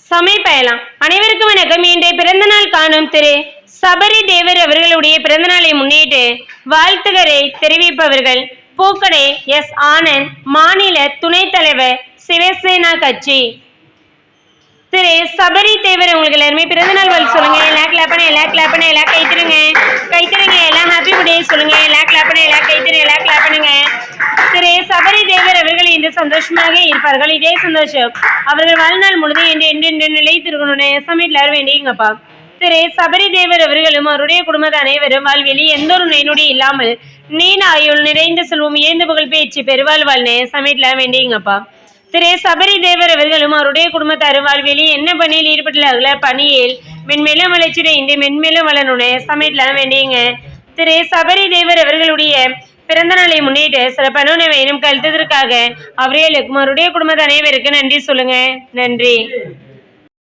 சமைப்பயலாம். அனைவருக்கும் வணக்கம். இன்றைய பிறந்த நாள் காணும் திரு சபரி தேவர் அவர்களுடைய பிறந்த நாளை முன்னிட்டு வாழ்த்துக்களை தெரிவிப்பவர்கள் பூக்கடை எஸ் ஆனந்த், மாநில துணைத் தலைவர், சிவசேனா கட்சி. திரு சபரி தேவர் உங்களுக்கு எல்லாருமே பிறந்த நாள் வாழ்த்து சொல்லுங்க. எல்லாம் கிளாப் பண்ண, எல்லாம் கிளாப் பண்ண, எல்லாம் கைத்திருங்க, கைத்திருங்க. எல்லாம் ஹாப்பி பர்த்டே சொல்லுங்க. எல்லாம் கிளாப் பண்ண, எல்லாம் கைத்திரு, எல்லாம் கிளாப் பண்ணுங்க. திரு சபரி தேவர் அவர்கள் இன்று சந்தோஷமாக இருப்பார்கள். இதே சந்தோஷம் அவர்கள் வாழ்நாள் முழுதும் என்று நிலைத்திருக்கணும்னு சமயத்தில் வேண்டியங்கப்பா. திரு சபரி தேவர் அவர்களும் அவருடைய குடும்பத்தை அனைவரும் வாழ்வில் எந்த ஒரு நோய் இல்லாமல் நீண்ட ஆயுள் நிறைந்த செல்வம் ஏந்து புகழ் பேச்சு பெருவாழ்வாழ்னு சமயத்தில் வேண்டியங்கப்பா. திரு சபரி தேவர் அவர்களும் அவருடைய குடும்பத்தார் வாழ்வில் என்ன பணியில் ஈடுபட்டுள்ளார்கள பணியில் மென்மேலும் வளர்ச்சிட இந்த மென்மேலும் வளரணும்னு சமயத்தில் வேண்டியங்க. திரு சபரி தேவர் அவர்களுடைய பிறந்த நாளை முன்னிட்டு சிறப்பான வேணும் கழித்ததற்காக அவர்களுக்கும் அவருடைய குடும்பத்தை அனைவருக்கு நன்றி சொல்லுங்க. நன்றி.